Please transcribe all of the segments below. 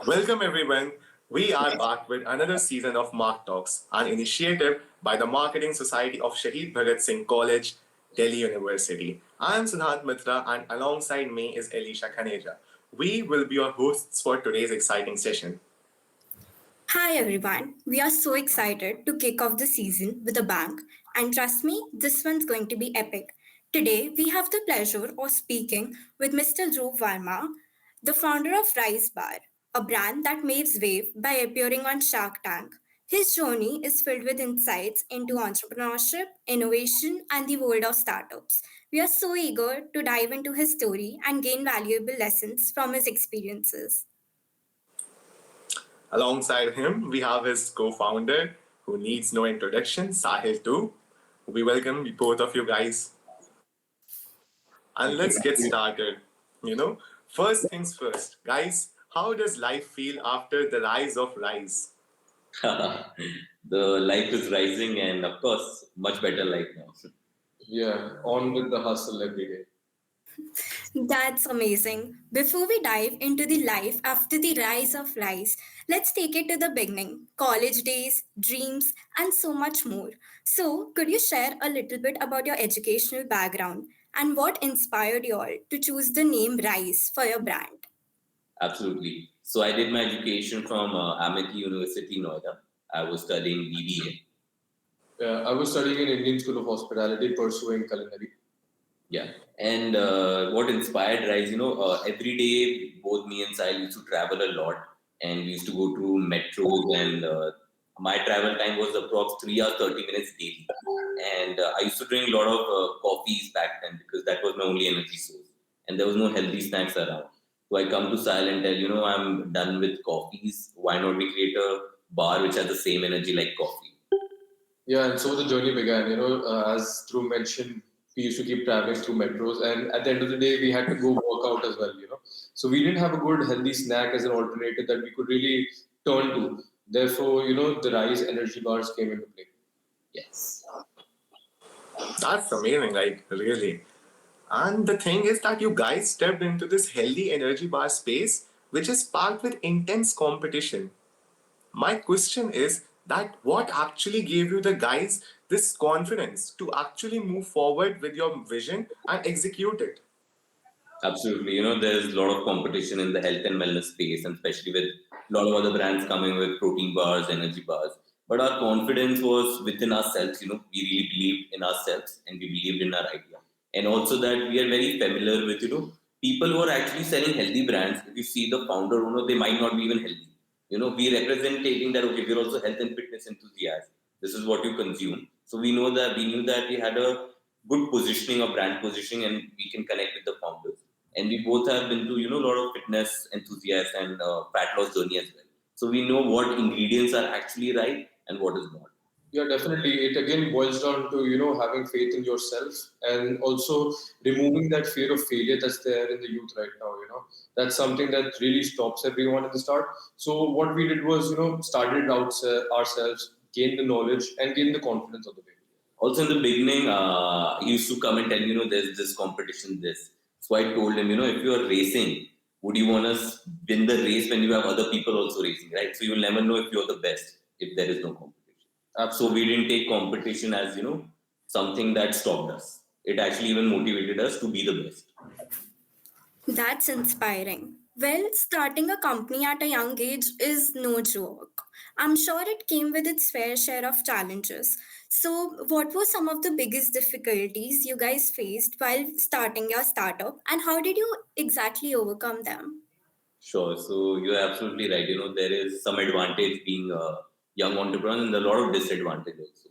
Welcome everyone. We are back with another season of Marktalks, an initiative by the Marketing Society of Shahid Bhagat Singh College, Delhi University. I am Siddhant Mitra and alongside me is Elisha Khaneja. We will be your hosts for today's exciting session. Hi everyone, we are so excited to kick off the season with a bang, and trust me, this one's going to be epic. Today, we have the pleasure of speaking with Mr. Dhruv Verma, the founder of Rize Bar, a brand that makes wave by appearing on Shark Tank. His journey is filled with insights into entrepreneurship, innovation, and the world of startups. We are so eager to dive into his story and gain valuable lessons from his experiences. Alongside him, we have his co-founder, who needs no introduction, Sahil too. We welcome both of you guys. And Thank you. let's get started. First things first, guys, how does life feel after the rise of Rise? The life is rising, and of course, much better life now. Yeah, on with the hustle every day. That's amazing. Before we dive into the life after the rise of Rise, let's take it to the beginning college days, dreams, and so much more. So, could you share a little bit about your educational background and what inspired you all to choose the name Rise for your brand? Absolutely. So I did my education from Amity University, Noida. I was studying BBA. I was studying in Indian School of Hospitality, pursuing culinary. Yeah. And what inspired Rise, every day, both me and Sahil used to travel a lot, and we used to go to metros, and my travel time was approx 3 hours, 30 minutes daily. And I used to drink a lot of coffees back then because that was my only energy source. And there was no healthy snacks around. So I come to Sahil and tell, I'm done with coffees. Why not we create a bar which has the same energy like coffee? Yeah, and so the journey began. As Dhruv mentioned, we used to keep traveling through metros, and at the end of the day, we had to go work out as well. So we didn't have a good healthy snack as an alternative that we could really turn to. Therefore, the Rise energy bars came into play. Yes. That's amazing, like really. And the thing is that you guys stepped into this healthy energy bar space, which is packed with intense competition. My question is that what actually gave you the guys this confidence to actually move forward with your vision and execute it? Absolutely. There's a lot of competition in the health and wellness space, and especially with a lot of other brands coming with protein bars, energy bars. But our confidence was within ourselves. We really believed in ourselves and we believed in our idea. And also that we are very familiar with, people who are actually selling healthy brands. If you see the founder, they might not be even healthy. We representing that, okay, we're also health and fitness enthusiasts. This is what you consume. So we knew that we had a good positioning or brand positioning and we can connect with the founders. And we both have been to, a lot of fitness enthusiasts and fat loss journey as well. So we know what ingredients are actually right and what is not. Yeah, definitely. It again boils down to having faith in yourself and also removing that fear of failure that's there in the youth right now. That's something that really stops everyone at the start. So what we did was started out ourselves, gain the knowledge, and gain the confidence of the way. Also in the beginning, he used to come and tell, there's this competition, this. So I told him, if you are racing, would you want to win the race when you have other people also racing, right? So you will never know if you're the best if there is no competition. So we didn't take competition as, something that stopped us. It actually even motivated us to be the best. That's inspiring. Well, starting a company at a young age is no joke. I'm sure it came with its fair share of challenges. So, what were some of the biggest difficulties you guys faced while starting your startup, and how did you exactly overcome them? Sure. So you're absolutely right. There is some advantage being a young entrepreneur and a lot of disadvantage also.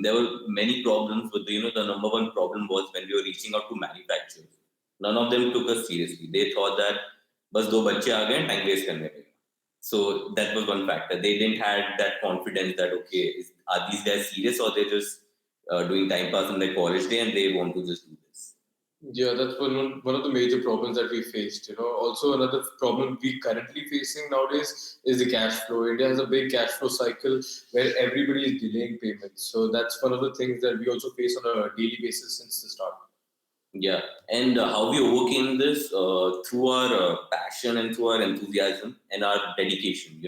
There were many problems, but the number one problem was when we were reaching out to manufacturers. None of them took us seriously. They thought that बस दो बच्चे आ गए time waste करने पे. So that was one factor. They didn't have that confidence that okay, are these guys serious or they're just doing time pass in their college day and they want to just do this. Yeah, that's one of the major problems that we faced. Also another problem we currently facing nowadays is the cash flow. India has a big cash flow cycle where everybody is delaying payments. So that's one of the things that we also face on a daily basis since the start. Yeah, and how we overcame this through our passion and through our enthusiasm and our dedication.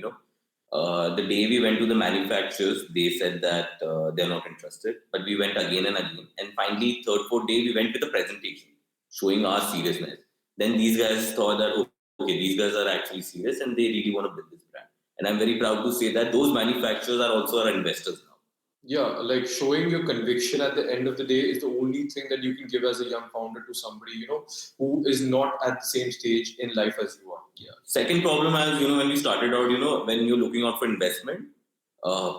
The day we went to the manufacturers, they said that they're not interested, but we went again and again, and finally, third, fourth day, we went with a presentation showing our seriousness. Then these guys thought that okay, these guys are actually serious and they really want to build this brand. And I'm very proud to say that those manufacturers are also our investors now. Yeah, like showing your conviction at the end of the day is the only thing that you can give as a young founder to somebody, who is not at the same stage in life as you are. Yeah. Second problem, as when we started out, when you're looking out for investment,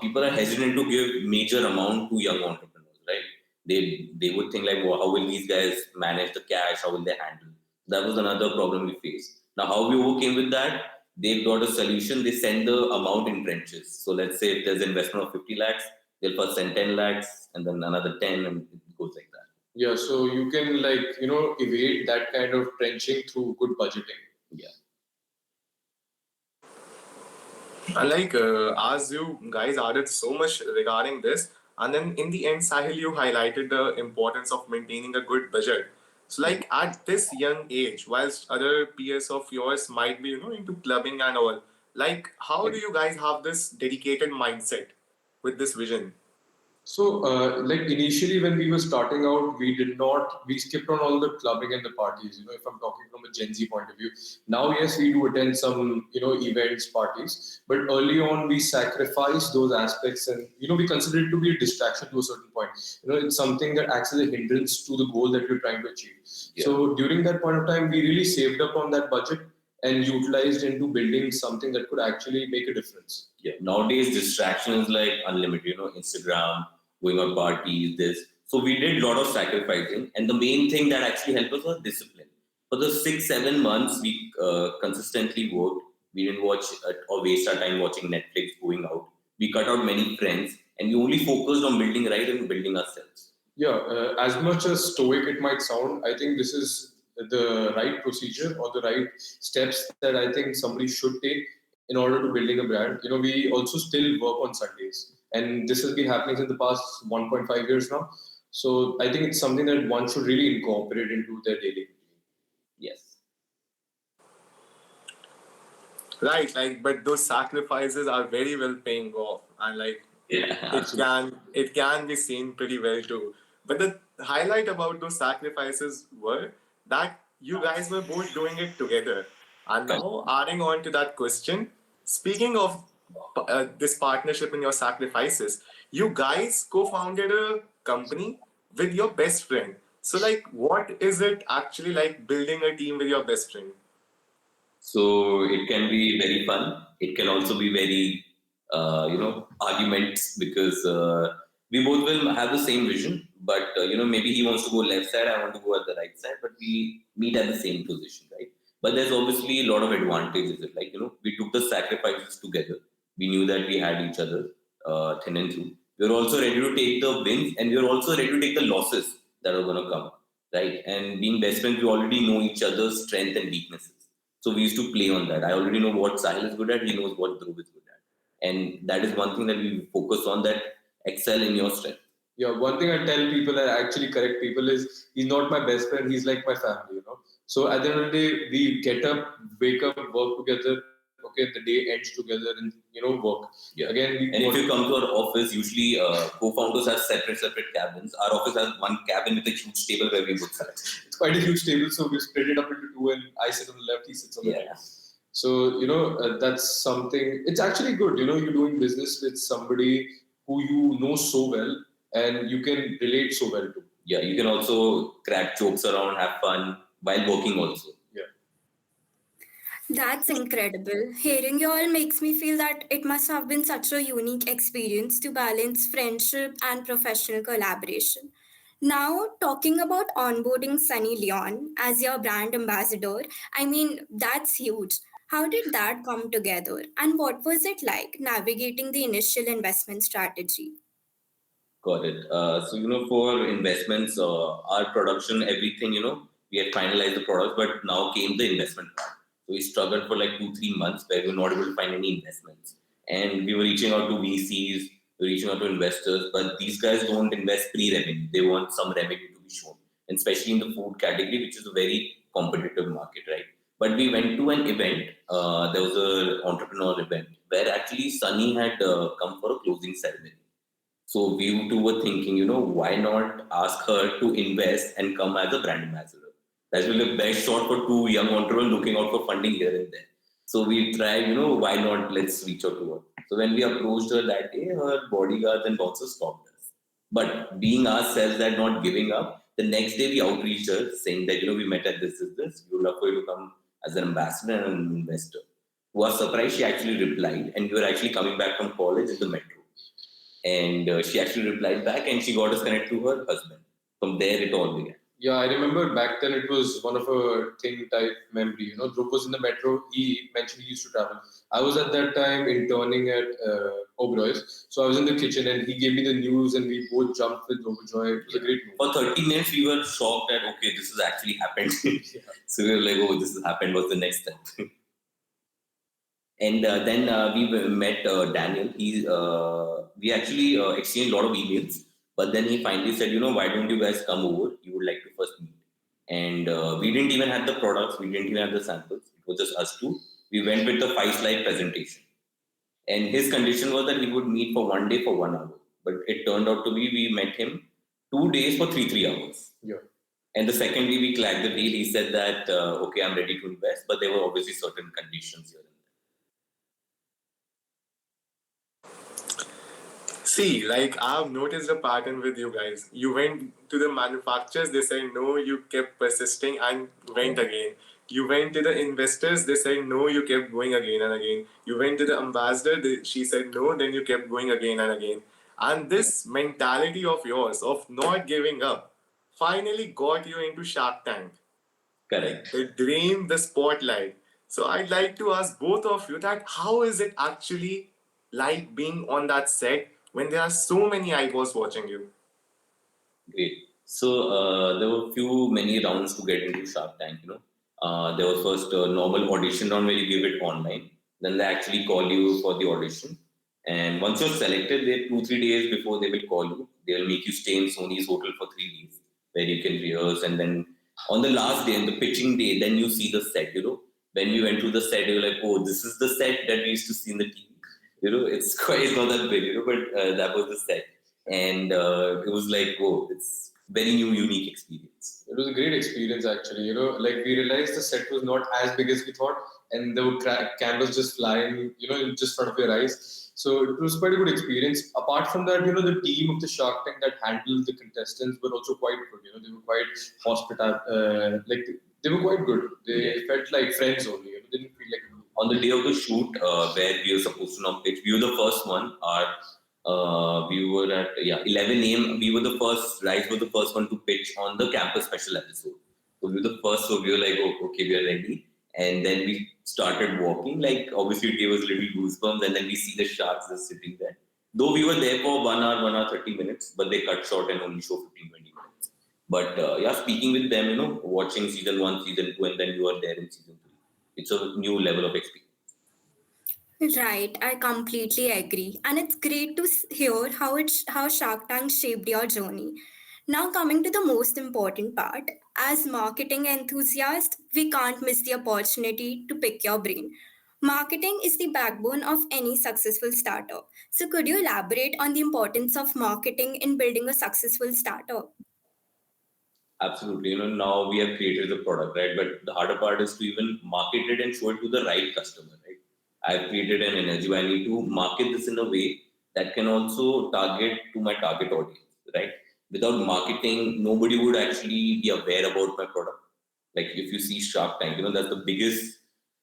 people are hesitant to give major amount to young entrepreneurs, right? They would think like, well, how will these guys manage the cash? How will they handle? That was another problem we faced. Now, how we overcame with that? They've got a solution. They send the amount in tranches. So let's say if there's investment of 50 lakhs, they'll first send 10 lakhs and then another 10, and it goes like that. Yeah, so you can evade that kind of trenching through good budgeting. Yeah. And as you guys added so much regarding this, and then in the end, Sahil, you highlighted the importance of maintaining a good budget. So, at this young age, whilst other peers of yours might be, into clubbing and all, how do you guys have this dedicated mindset with this vision? So, initially when we were starting out, we skipped on all the clubbing and the parties, if I'm talking from a Gen Z point of view. Now, yes, we do attend some, events, parties, but early on we sacrificed those aspects and, we consider it to be a distraction to a certain point. It's something that acts as a hindrance to the goal that we're trying to achieve. Yeah. So, during that point of time, we really saved up on that budget and utilized into building something that could actually make a difference. Yeah. Nowadays, distraction is like unlimited, Instagram, going on parties, this. So we did a lot of sacrificing. And the main thing that actually helped us was discipline. For the 6-7 months, we consistently worked. We didn't watch or waste our time watching Netflix, going out. We cut out many friends and we only focused on building right and building ourselves. Yeah, as much as stoic it might sound, I think this is the right procedure or the right steps that I think somebody should take in order to building a brand. We also still work on Sundays, and this has been happening in the past 1.5 years now. So I think it's something that one should really incorporate into their daily routine. Yes. Right, but those sacrifices are very well paying off, and it can be seen pretty well too. But the highlight about those sacrifices were that you guys were both doing it together. And now, adding on to that question, speaking of this partnership and your sacrifices, you guys co-founded a company with your best friend. So, what is it actually like building a team with your best friend? So it can be very fun. It can also be very, arguments, because we both will have the same vision, but maybe he wants to go left side, I want to go at the right side, but we meet at the same position, right? But there's obviously a lot of advantages. We took the sacrifices together. We knew that we had each other thin and through. We were also ready to take the wins, and we were also ready to take the losses that are going to come, right? And being best friends, we already know each other's strength and weaknesses. So we used to play on that. I already know what Sahil is good at. He knows what Dhruv is good at. And that is one thing that we focus on, that excel in your strength. Yeah, one thing I tell people, I actually correct people, is he's not my best friend. He's like my family, So at the end of the day, we get up, wake up, work together. Okay, the day ends together and, work. Yeah. Again, and if you come to our office, usually co-founders have separate cabins. Our office has one cabin with a huge table where we both sit. It's quite a huge table, so we split it up into two, and I sit on the left, he sits on the right. So, that's something, it's actually good, you're doing business with somebody who you know so well and you can relate so well to. Yeah, you can also crack jokes around, have fun while working also. That's incredible. Hearing you all makes me feel that it must have been such a unique experience to balance friendship and professional collaboration. Now, talking about onboarding Sunny Leon as your brand ambassador, I mean, that's huge. How did that come together? And what was it like navigating the initial investment strategy? Got it. For investments, our production, everything, we had finalized the products, but now came the investment part. So we struggled for like 2-3 months where we were not able to find any investments. And we were reaching out to VCs, we were reaching out to investors, but these guys don't invest pre-revenue. They want some revenue to be shown. and especially in the food category, which is a very competitive market, right? But we went to an event. There was an entrepreneurial event where actually Sunny had come for a closing ceremony. So we two were thinking, why not ask her to invest and come as a brand ambassador? That will be the best shot for two young entrepreneurs looking out for funding here and there. So we tried, why not? Let's reach out to her. So when we approached her that day, her bodyguards and bouncers stopped us. But being ourselves and not giving up, the next day we outreached her saying that, we met at this. We would love for you to come as an ambassador and an investor. To our surprise, she actually replied, and we were actually coming back from college in the metro. And she actually replied back and she got us connected to her husband. From there, it all began. Yeah, I remember back then it was one of a thing type memory. Dhruv was in the metro. He mentioned he used to travel. I was at that time interning at Oberoi's. So I was in the kitchen and he gave me the news and we both jumped with overjoy. It was a great move. For 30 minutes, we were shocked that, okay, this has actually happened. Yeah. So we were like, oh, this has happened. What's the next step? And then we met Daniel. We actually exchanged a lot of emails. But then he finally said, why don't you guys come over? He would like to first meet. And we didn't even have the products. We didn't even have the samples. It was just us two. We went with the 5-slide presentation. And his condition was that he would meet for 1 day for 1 hour. But it turned out to be we met him 2 days for 3 hours. Yeah. And the second day we clacked the deal. He said that, okay, I'm ready to invest. But there were obviously certain conditions here and there. See, like I've noticed a pattern with you guys. You went to the manufacturers, they said no, you kept persisting and went again. You went to the investors, they said no, you kept going again and again. You went to the ambassador, she said no, then you kept going again and again. And this mentality of yours, of not giving up, finally got you into Shark Tank. Correct. The dream, the spotlight. So I'd like to ask both of you that how is it actually like being on that set when there are so many eyeballs watching you? Great. So there were many rounds to get into Shark Tank. There was first a normal audition round where you give it online. Then they actually call you for the audition. And once you're selected, they 2-3 days before they will call you. They'll make you stay in Sony's hotel for 3 days where you can rehearse. And then on the last day, and the pitching day, then you see the set. When we went to the set, you're like, oh, this is the set that we used to see in the TV. It's not that big, but that was the set. And it was like, whoa, it's very new, unique experience. It was a great experience actually. Like we realized the set was not as big as we thought, and there were cameras just flying, in just front of your eyes. So it was quite a good experience. Apart from that, the team of the Shark Tank that handled the contestants were also quite good. They were quite hospitable, they were quite good. They felt like friends only. They didn't feel like. On the day of the shoot, where we were supposed to now pitch, we were the first one. We were at 11 a.m. We were the first. Rize was the first one to pitch on the campus special episode. So we were the first. So we were like, oh, okay, we are ready. And then we started walking. Like obviously it gave us little goosebumps. And then we see the sharks just sitting there. Though we were there for 1 hour, 1 hour 30 minutes, but they cut short and only show 15-20 minutes. But speaking with them, watching season 1, season 2, and then you are there in season 3. It's a new level of experience. Right, I completely agree. And it's great to hear how Shark Tank shaped your journey. Now, coming to the most important part, as marketing enthusiasts, we can't miss the opportunity to pick your brain. Marketing is the backbone of any successful startup. So, could you elaborate on the importance of marketing in building a successful startup? Absolutely. Now we have created the product, right? But the harder part is to even market it and show it to the right customer, right? I've created an energy, but I need to market this in a way that can also target to my target audience, right? Without marketing, nobody would actually be aware about my product. Like if you see Shark Tank, that's the biggest,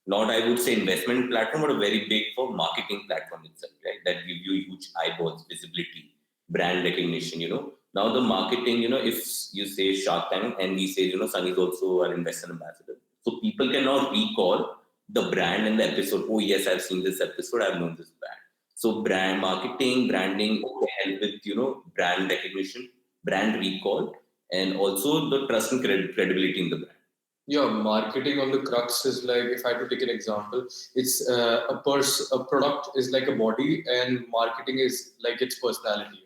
not I would say investment platform, but a very big for marketing platform itself, right? That give you huge eyeballs, visibility, brand recognition. Now the marketing, if you say Shark Tank and we say, Sunny is also our investor ambassador. So people can now recall the brand and the episode. Oh yes, I've seen this episode, I've known this brand. So brand marketing, branding help with, brand recognition, brand recall, and also the trust and credibility in the brand. Yeah, marketing on the crux is like, if I had to take an example, it's a product is like a body, and marketing is like its personality.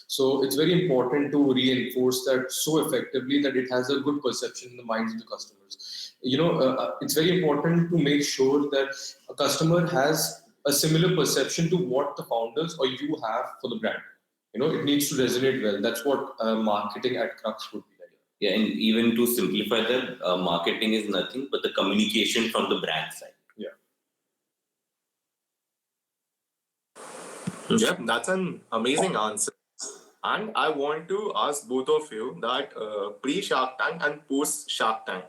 So it's very important to reinforce that so effectively that it has a good perception in the minds of the customers. It's very important to make sure that a customer has a similar perception to what the founders or you have for the brand. It needs to resonate well. That's what marketing at crux would be like. Yeah, and even to simplify that, marketing is nothing but the communication from the brand side. Yeah. Yep, that's an amazing answer. And I want to ask both of you that pre Shark Tank and post Shark Tank,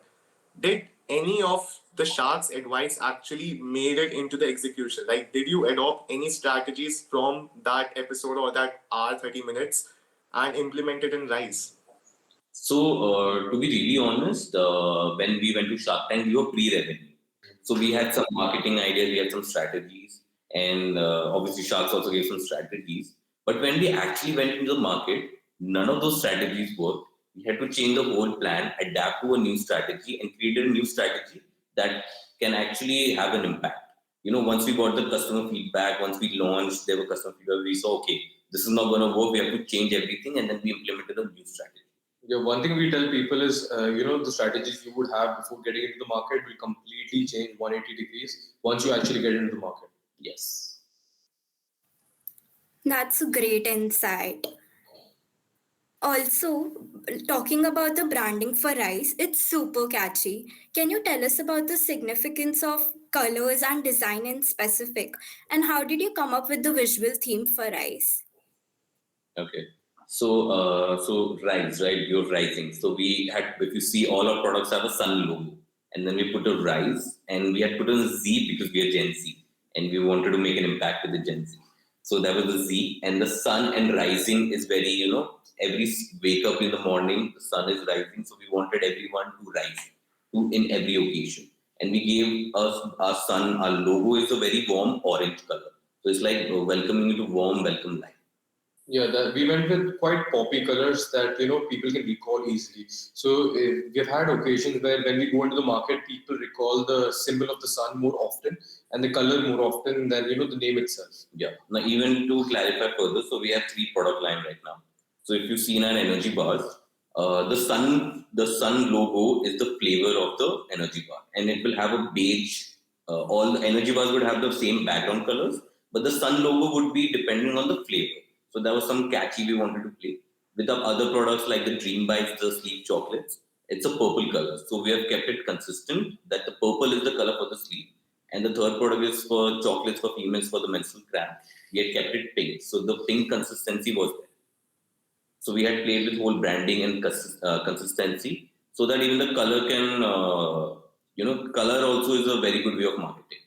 did any of the Shark's advice actually made it into the execution? Like, did you adopt any strategies from that episode or that hour, 30 minutes and implement it in Rise? So, to be really honest, when we went to Shark Tank, we were pre-revenue. So we had some marketing ideas, we had some strategies, and obviously Sharks also gave some strategies. But when we actually went into the market, none of those strategies worked. We had to change the whole plan, adapt to a new strategy, and create a new strategy that can actually have an impact. Once we got the customer feedback, once we launched, there were customer feedback, we saw, okay, this is not going to work, we have to change everything, and then we implemented a new strategy. Yeah, one thing we tell people is, the strategies you would have before getting into the market will completely change 180 degrees once you actually get into the market. Yes. That's a great insight. Also, talking about the branding for Rice, it's super catchy. Can you tell us about the significance of colors and design in specific? And how did you come up with the visual theme for Rice? Okay. So Rise, right? You're rising. So we had, if you see, all our products have a sun logo, and then we put a Rise, and we had put a Z because we are Gen Z, and we wanted to make an impact with the Gen Z. So that was the Z, and the sun and rising is very, every wake up in the morning, the sun is rising. So we wanted everyone to rise in every occasion, and we gave us our sun. Our logo is a very warm orange color, so it's like welcoming you to warm welcome life. Yeah, we went with quite poppy colors that people can recall easily. So we've had occasions where when we go into the market, people recall the symbol of the sun more often and the color more often than the name itself. Yeah. Now, even to clarify further, so we have 3 product line right now. So if you see in our energy bars, the sun logo is the flavor of the energy bar, and it will have a beige. All the energy bars would have the same background colors, but the sun logo would be depending on the flavor. So that was some catchy we wanted to play. With our other products like the Dream Bites, the sleep chocolates, it's a purple color. So we have kept it consistent that the purple is the color for the sleep, and the third product is for chocolates for females for the menstrual cramp. We had kept it pink, so the pink consistency was there. So we had played with whole branding and consistency, so that even the color can, color also is a very good way of marketing.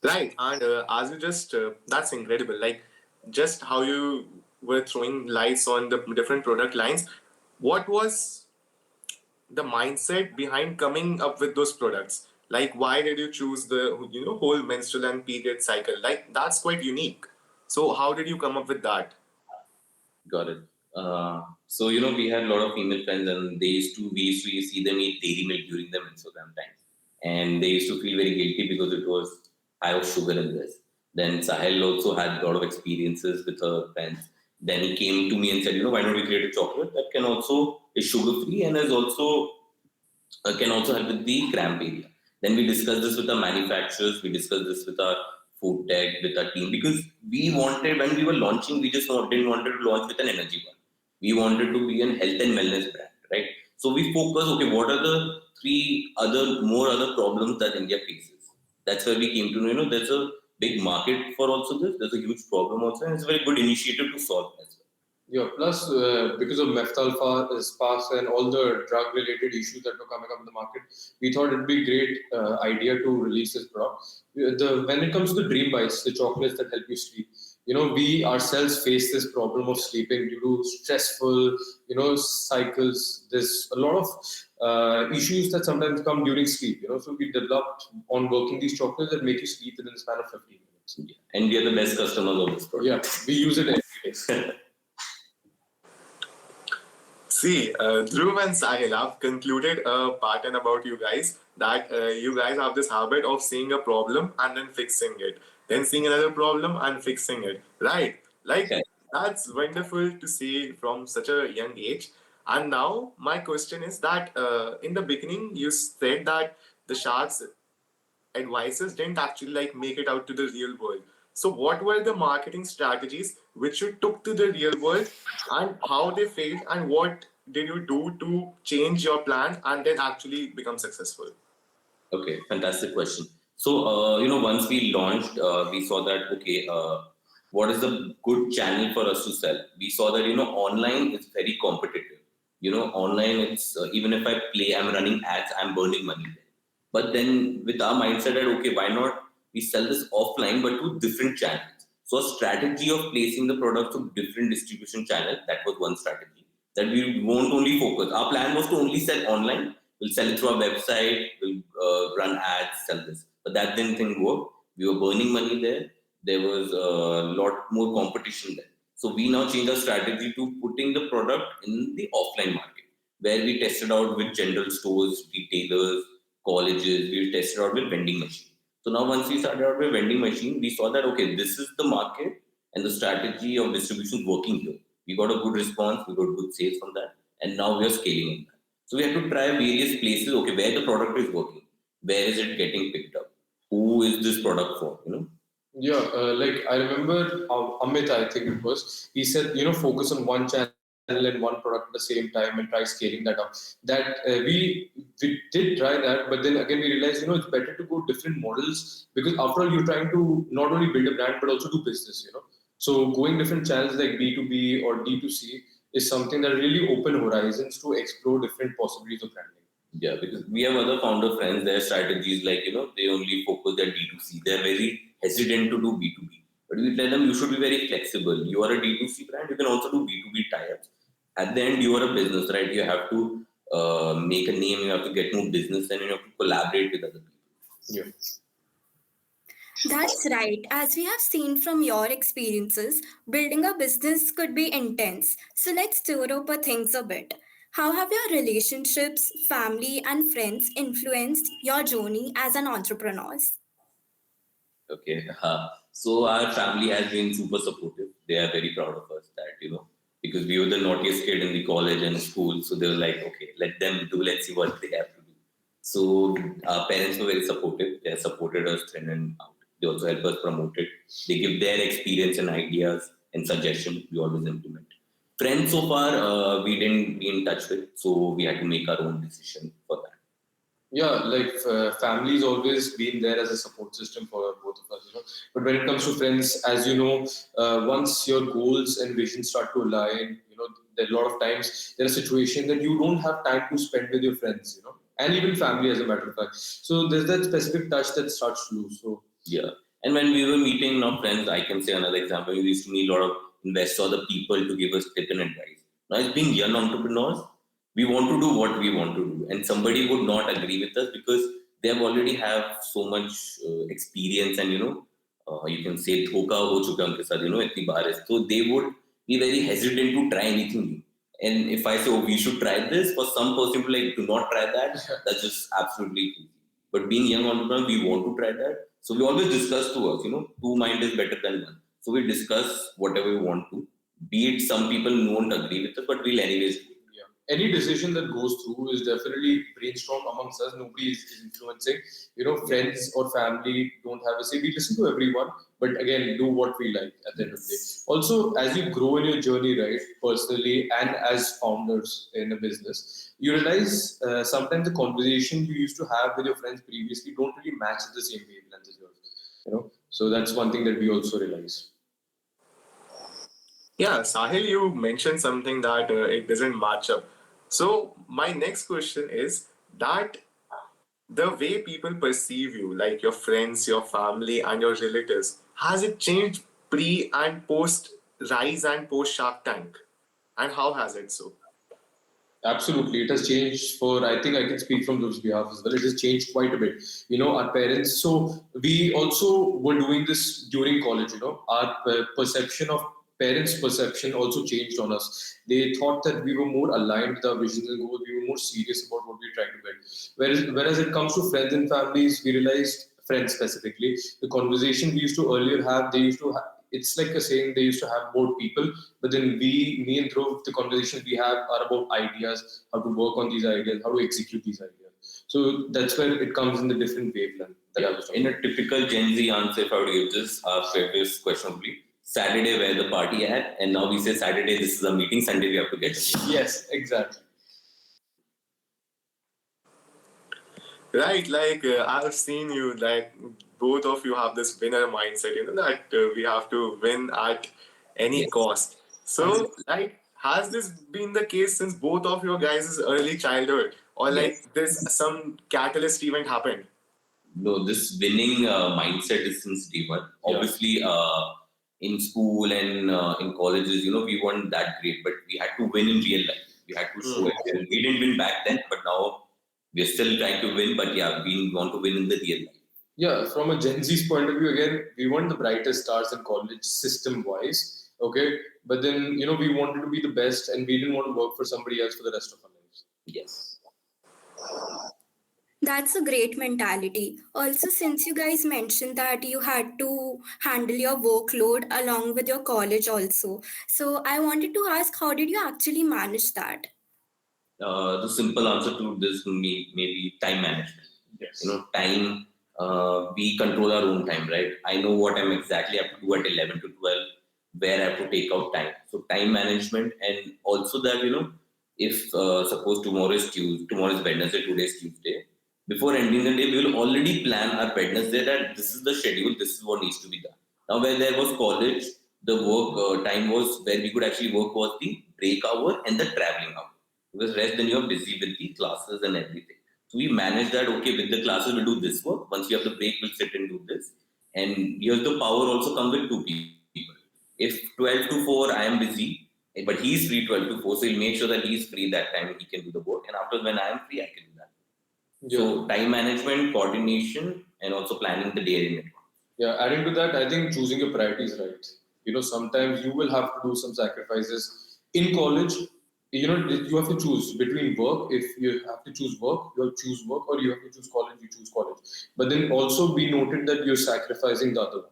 Right, and as you just, that's incredible. Like, just how you were throwing lights on the different product lines. What was the mindset behind coming up with those products? Like, why did you choose the whole menstrual and period cycle? Like, that's quite unique. So, how did you come up with that? Got it. So we had a lot of female friends, and we used to see them eat dairy milk during the menstrual times, and they used to feel very guilty because it was high of sugar in this. Then Sahil also had a lot of experiences with her friends. Then he came to me and said, why don't we create a chocolate that can also is sugar free and is also can also help with the cramp area. Then we discussed this with our manufacturers, we discussed this with our food tech, with our team, because we wanted, when we were launching, we just didn't want to launch with an energy bar. We wanted to be an health and wellness brand, right? So we focused, okay, what are the more other problems that India faces? That's where we came to know, there's a big market for also this, there's a huge problem also, and it's a very good initiative to solve as well. Yeah, plus because of spas and all the drug-related issues that were coming up in the market, we thought it'd be a great idea to release this product. When it comes to the Dream Bites, the chocolates that help you sleep, we ourselves face this problem of sleeping due to stressful, cycles. There's a lot of issues that sometimes come during sleep. So we developed on working these chocolates that make you sleep within the span of 15 minutes. Yeah. And we are the best customers of this product. Yeah, we use it every day. See, Dhruv and Sahil, I've concluded a pattern about you guys that you guys have this habit of seeing a problem and then fixing it, then seeing another problem and fixing it. Right? Like, Okay. that's wonderful to see from such a young age. And now, my question is that in the beginning, you said that the sharks advices didn't actually like make it out to the real world. So what were the marketing strategies which you took to the real world and how they failed and what did you do to change your plan and then actually become successful? Okay, fantastic question. So, once we launched, we saw that, okay, what is the good channel for us to sell? We saw that, online is very competitive. Online, it's even if I'm running ads, I'm burning money there. But then with our mindset that, okay, why not we sell this offline, but to different channels? So, a strategy of placing the product to different distribution channels, that was one strategy. That we won't only focus. Our plan was to only sell online. We'll sell it through our website. We'll run ads, sell this. But that didn't work. We were burning money there. There was a lot more competition there. So we now changed our strategy to putting the product in the offline market, where we tested out with general stores, retailers, colleges. We tested out with vending machine. So now once we started out with vending machine, we saw that okay, this is the market and the strategy of distribution is working here. We got a good response, we got good sales from that, and now we are scaling on that. So we have to try various places, okay, where the product is working, where is it getting picked up, who is this product for? Yeah, like I remember Amit, I think it was, he said, focus on one channel and one product at the same time and try scaling that up. That we did try that, but then again we realized, it's better to go different models because after all, you're trying to not only build a brand but also do business. So going different channels like B2B or D2C is something that really open horizons to explore different possibilities of branding. Yeah, because we have other founder friends, their strategies like, they only focus on D2C. They're very hesitant to do B2B. But we tell them you should be very flexible. You are a D2C brand, you can also do B2B tie-ups. At the end, you are a business, right? You have to make a name, you have to get more business, and you have to collaborate with other people. Yeah. That's right. As we have seen from your experiences, building a business could be intense. So let's stir up things a bit. How have your relationships, family, and friends influenced your journey as an entrepreneur? Okay. So our family has been super supportive. They are very proud of us that, because we were the naughtiest kid in the college and school. So they were like, okay, let them do, let's see what they have to do. So our parents were very supportive. They have supported us in and out. They also help us promote it. They give their experience and ideas and suggestions. We always implement. Friends so far, we didn't be in touch with. So we had to make our own decision for that. Yeah, like family's always been there as a support system for both of us. But when it comes to friends, as you know, once your goals and visions start to align, there are a lot of times there are situations that you don't have time to spend with your friends, and even family, as a matter of fact. So there's that specific touch that starts to lose. So yeah, and when we were meeting now friends, I can say another example. We used to meet a lot of investors, the people to give us tip and advice. Now, as being young entrepreneurs, we want to do what we want to do, and somebody would not agree with us because they have already have so much experience, and you can say dhoka ho chuka unke saath, itni baar hai. So they would be very hesitant to try anything new. And if I say, oh, we should try this, for some person to like, do not try that, that's just absolutely crazy. But being young entrepreneur, we want to try that. So we always discuss to us, two mind is better than one. So we discuss whatever we want to. Be it some people won't agree with us, but we'll anyways do it. yeah, any decision that goes through is definitely brainstormed amongst us. Nobody is influencing. Friends or family don't have a say. We listen to everyone, but again, do what we like at the end of the day. Also, as you grow in your journey, right, personally and as founders in a business, you realize sometimes the conversation you used to have with your friends previously don't really match the same wavelength as yours. So that's one thing that we also realize. Yeah, Sahil, you mentioned something that it doesn't match up. So my next question is that the way people perceive you, like your friends, your family, and your relatives, has it changed pre and post Rise and post Shark Tank? And how has it so? Absolutely, it has changed for. I think I can speak from those behalf as well. It has changed quite a bit. Our parents. So we also were doing this during college. Our perception of parents' perception also changed on us. They thought that we were more aligned with our visions and goals. We were more serious about what we were trying to build. Whereas it comes to friends and families, we realized, friends specifically, the conversation we used to earlier have, they used to have, it's like a saying, they used to have more people, but then me and Dhruv, the conversations we have are about ideas, how to work on these ideas, how to execute these ideas. So that's where it comes in the different wavelength. In a typical Gen Z answer, if I would give this, our previous question would be Saturday where the party at, and now we say Saturday this is a meeting, Sunday we have to get it. Yes, exactly. Right, I've seen you, like both of you have this winner mindset, that we have to win at any Yes. cost. So, has this been the case since both of your guys' early childhood, or Yes. this some catalyst event happened? No, this winning mindset is since day one. Yeah. Obviously, in school and in colleges, we weren't that great, but we had to win in real life. We had to show it. And we didn't win back then, but now we're still trying to win. But yeah, we want to win in the real life. Yeah, from a Gen Z's point of view, again, we weren't the brightest stars in college system-wise, okay? But then, we wanted to be the best and we didn't want to work for somebody else for the rest of our lives. Yes. That's a great mentality. Also, since you guys mentioned that you had to handle your workload along with your college also. So I wanted to ask, how did you actually manage that? The simple answer to this may be time management. Yes. Time, we control our own time, right? I know what I'm exactly have to do at 11 to 12, where I have to take out time. So time management, and also that, if suppose tomorrow is Wednesday, today is Tuesday, before ending the day, we will already plan our Wednesday that this is the schedule, this is what needs to be done. Now, when there was college, the work time was where we could actually work was the break hour and the traveling hour. Because rest then you're busy with the classes and everything. So we manage that, okay, with the classes we'll do this work. Once you have the break, we'll sit and do this. And here's the power also comes with two people. If 12 to 4 I am busy, but he's free 12 to 4, so he'll make sure that he's free that time he can do the work. And after when I am free, I can do that. Yeah. So time management, coordination, and also planning the day in advance. Yeah, adding to that, I think choosing your priorities right. Sometimes you will have to do some sacrifices. In college, you have to choose between work. If you have to choose work, you'll choose work, or you have to choose college, you choose college. But then also be noted that you're sacrificing the other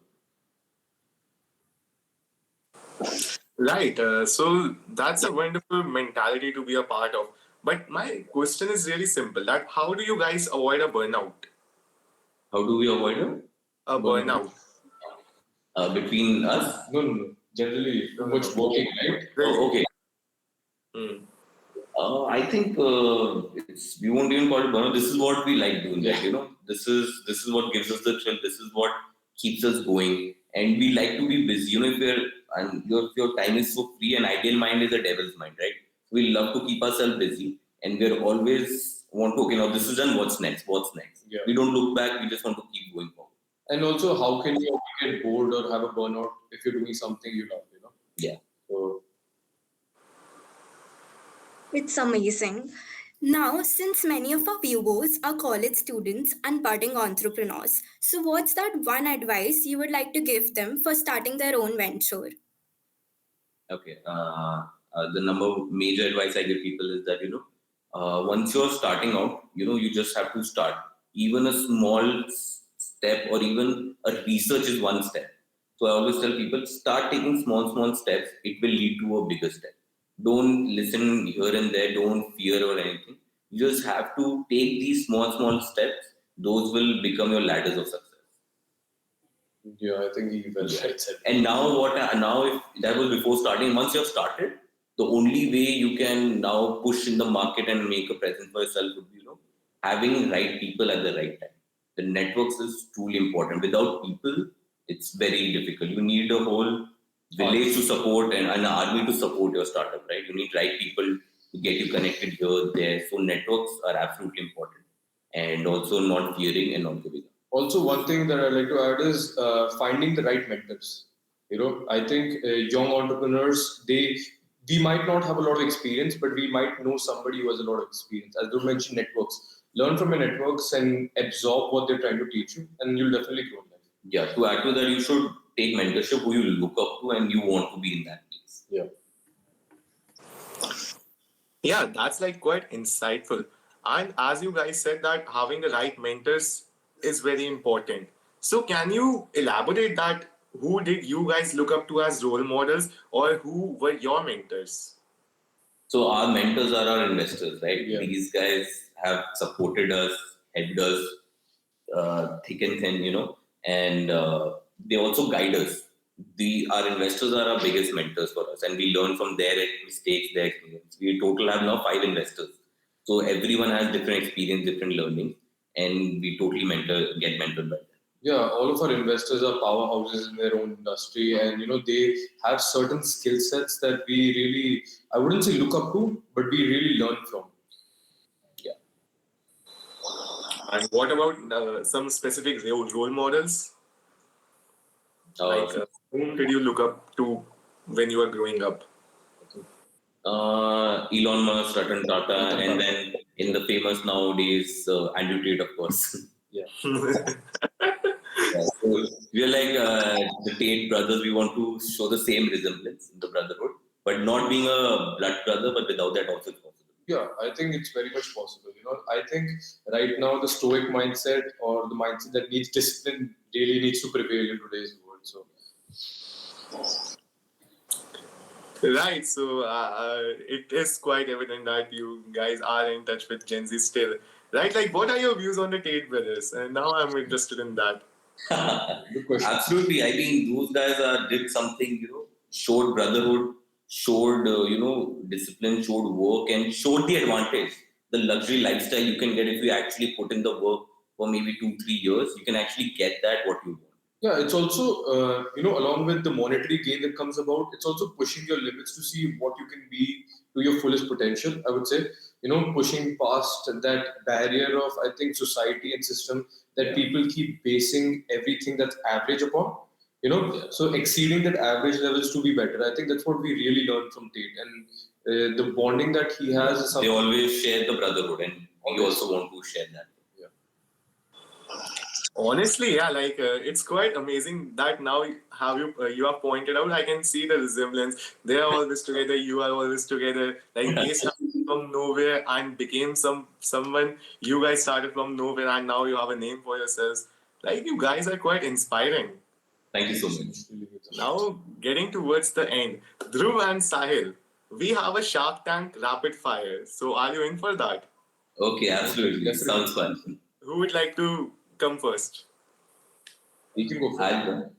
one. Right. So that's a wonderful mentality to be a part of. But my question is really simple: that how do you guys avoid a burnout? How do we avoid it? A burnout. Between us? No. Generally, too much working, right? Oh, okay. Hmm. I think we won't even call it burnout. This is what we like doing. This is what gives us the thrill. This is what keeps us going, and we like to be busy. If your time is so free, an ideal mind is a devil's mind, right? We love to keep ourselves busy, and we're always want to. Okay, now this is done. What's next? What's next? Yeah. We don't look back. We just want to keep going forward. And also, how can you get bored or have a burnout if you're doing something you love? Yeah. So. It's amazing. Now, since many of our viewers are college students and budding entrepreneurs, so what's that one advice you would like to give them for starting their own venture? Okay. The major advice I give people is that once you're starting out, you just have to start. Even a small step or even a research is one step. So I always tell people start taking small steps. It will lead to a bigger step. Don't listen here and there. Don't fear or anything. You just have to take these small steps. Those will become your ladders of success. Yeah, I think he well said. And now if that was before starting, once you have started, the only way you can now push in the market and make a presence for yourself would be, having right people at the right time. The networks is truly important. Without people, it's very difficult. You need a whole village to support and an army to support your startup, right? You need right people to get you connected here, there. So networks are absolutely important. And also not fearing and not giving up. Also, one thing that I'd like to add is finding the right mentors. I think young entrepreneurs, we might not have a lot of experience, but we might know somebody who has a lot of experience. As you mentioned, networks. Learn from your networks and absorb what they're trying to teach you, and you'll definitely grow in life. Yeah, to add to that, you should take mentorship who you look up to and you want to be in that place. Yeah. Yeah, that's like quite insightful. And as you guys said that having the right mentors is very important. So can you elaborate that who did you guys look up to as role models or who were your mentors? So our mentors are our investors, right? Yeah. These guys have supported us, helped us thick and thin, and they also guide us. Our investors are our biggest mentors for us, and we learn from their mistakes, their experience. We total have now 5 investors, so everyone has different experience, different learning, and we totally get mentored by them. Yeah, all of our investors are powerhouses in their own industry, and they have certain skill sets that we really, I wouldn't say look up to, but we really learn from. Yeah. And what about some specific role models? Like whom did you look up to when you were growing up? Elon Musk, Ratan Tata, and then in the famous nowadays Andrew Tate, of course. Yeah. Yeah, so we are like the Tate brothers. We want to show the same resemblance in the brotherhood, but not being a blood brother, but without that also it's possible. Yeah, I think it's very much possible. I think right now the stoic mindset or the mindset that needs discipline really needs to prevail in today's world. So Right, so it is quite evident that you guys are in touch with Gen Z still. Right, like what are your views on the Tate brothers? And now I'm interested in that. good question. Absolutely, I think those guys did something, showed brotherhood, showed discipline, showed work, and showed the advantage, the luxury lifestyle you can get if you actually put in the work for maybe 2-3 years. You can actually get that what you want. Yeah, it's also, along with the monetary gain that comes about, it's also pushing your limits to see what you can be to your fullest potential, I would say. Pushing past that barrier of, I think, society and system that people keep basing everything that's average upon. So exceeding that average levels to be better. I think that's what we really learned from Tate. And the bonding that he has is They something. always share the brotherhood, and we also want to share that. Honestly, yeah, like it's quite amazing that now you have pointed out. I can see the resemblance. They are always together. You are always together. Like they started from nowhere and became someone. You guys started from nowhere and now you have a name for yourselves. Like you guys are quite inspiring. Thank you so much. Now getting towards the end, Dhruv and Sahil, we have a Shark Tank rapid fire. So are you in for that? Okay, absolutely. Definitely. Sounds fun. Who would like to come first? We can go for it.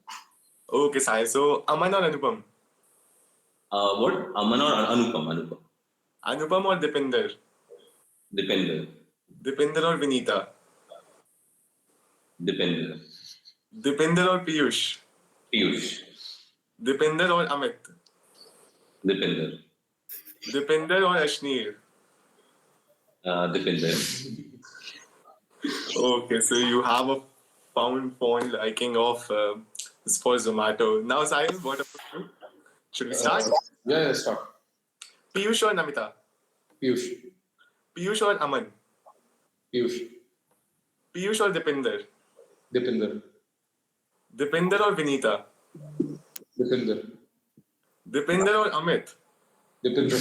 Okay, Sahil. So Aman or Anupam? What? Aman or Anupam? Anupam. Anupam or Dipinder? Dipender. Dipinder or Vinita? Dipender. Dipinder or Piyush? Piyush. Dipinder or Amit? Dipender. Dipinder or Ashneer? Dipender. Okay, so you have a found liking of this for Zomato. Now, Sahil, what about you? Should we start? Yeah, start. Piyush or Namita? Piyush. Piyush or Aman? Piyush. Piyush or Dipinder? Dipinder. Dipinder or Vinita? Dipinder. Dipinder or Amit? Dipinder.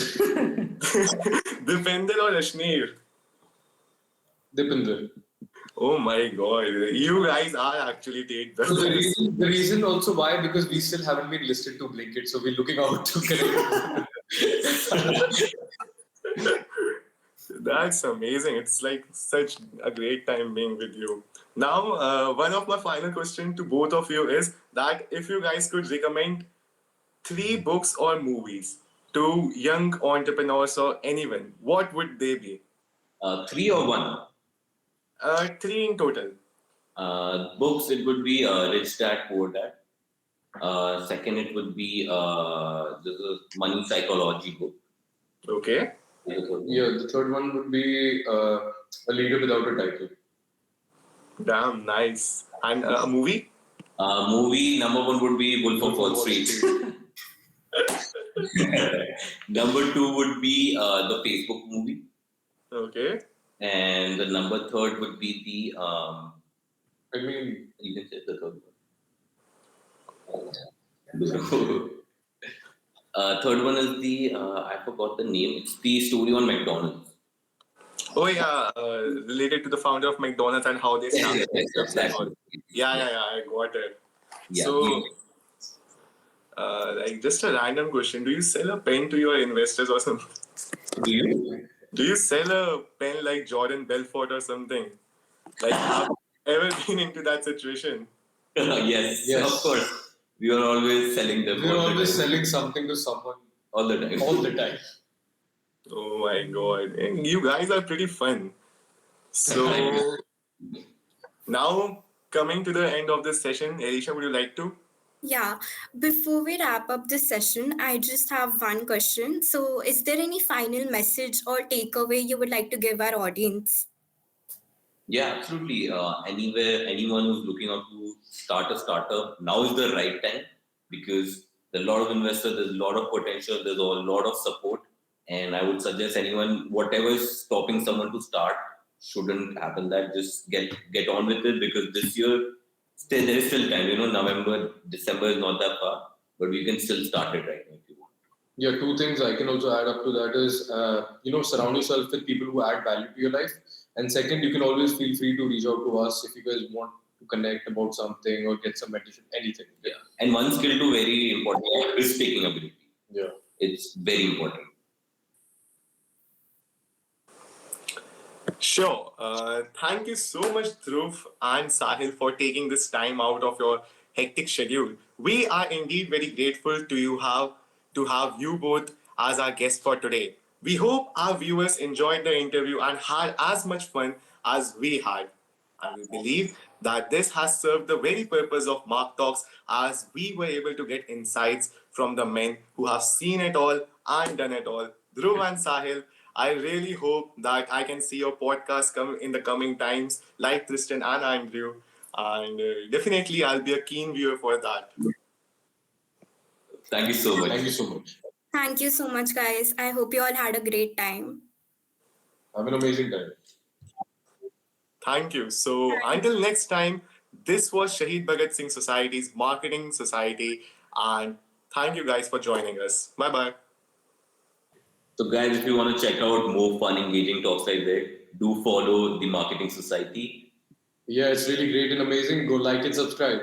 Dipinder or Ashneer? Dipinder. Oh my god, you guys are actually Tate So brothers. the reason also why, because we still haven't been listed to Blinkit, so we're looking out to connect. That's amazing. It's like such a great time being with you. Now, one of my final question to both of you is that if you guys could recommend 3 books or movies to young entrepreneurs or anyone, what would they be? 3 or 1? 3 in total. Books, it would be Rich Dad, Poor Dad. Second, it would be the Money Psychology book. Okay. Yeah, the third one would be A Leader Without a Title. Damn, nice. And a movie? Movie number 1 would be Wolf of Wall Street. Number 2 would be the Facebook movie. Okay. And the number 3rd would be the I mean, you can say the third one. Third one is the I forgot the name. It's the story on McDonald's. Oh yeah, related to the founder of McDonald's and how they Yes, started yes, yes, themselves and all. exactly. Yeah, Yeah, I got it. yeah. So, like, just a random question: do you sell a pen to your investors or something? Do you? Do you sell a pen like Jordan Belfort or something? Like, have you ever been into that situation? Yes, of Yes. course. We are always selling them We're all the always time. selling something to someone All the time. all the time. Oh my god, and you guys are pretty fun. Thank you. So now coming to the end of this session, Elisha, would you like to? Yeah, before we wrap up this session, I just have one question. So, is there any final message or takeaway you would like to give our audience? Yeah, absolutely. Anyone who's looking out to start a startup, now is the right time because there's a lot of investors, there's a lot of potential, there's a lot of support. And I would suggest anyone, whatever is stopping someone to start, shouldn't happen. That just get on with it because this year, still there is still time. November, December is not that far, but we can still start it right now if you want. Yeah, two things I can also add up to that is, surround yourself with people who add value to your life. And second, you can always feel free to reach out to us if you guys want to connect about something or get some meditation, anything. Yeah. And one skill too, very important, risk taking ability. Yeah. It's very important. Sure. Thank you so much, Dhruv and Sahil, for taking this time out of your hectic schedule. We are indeed very grateful to have you both as our guests for today. We hope our viewers enjoyed the interview and had as much fun as we had. And we believe that this has served the very purpose of Mark Talks as we were able to get insights from the men who have seen it all and done it all. Dhruv and Sahil, I really hope that I can see your podcast come in the coming times, like Tristan and Andrew. And definitely, I'll be a keen viewer for that. Thank you so much. Thank you so much. Thank you so much, guys. I hope you all had a great time. Have an amazing time. Thank you. So until next time, this was Shahid Bhagat Singh Society's Marketing Society. And thank you guys for joining us. Bye bye. So, guys, if you want to check out more fun, engaging talks like that, do follow the Marketing Society. Yeah, it's really great and amazing. Go like and subscribe.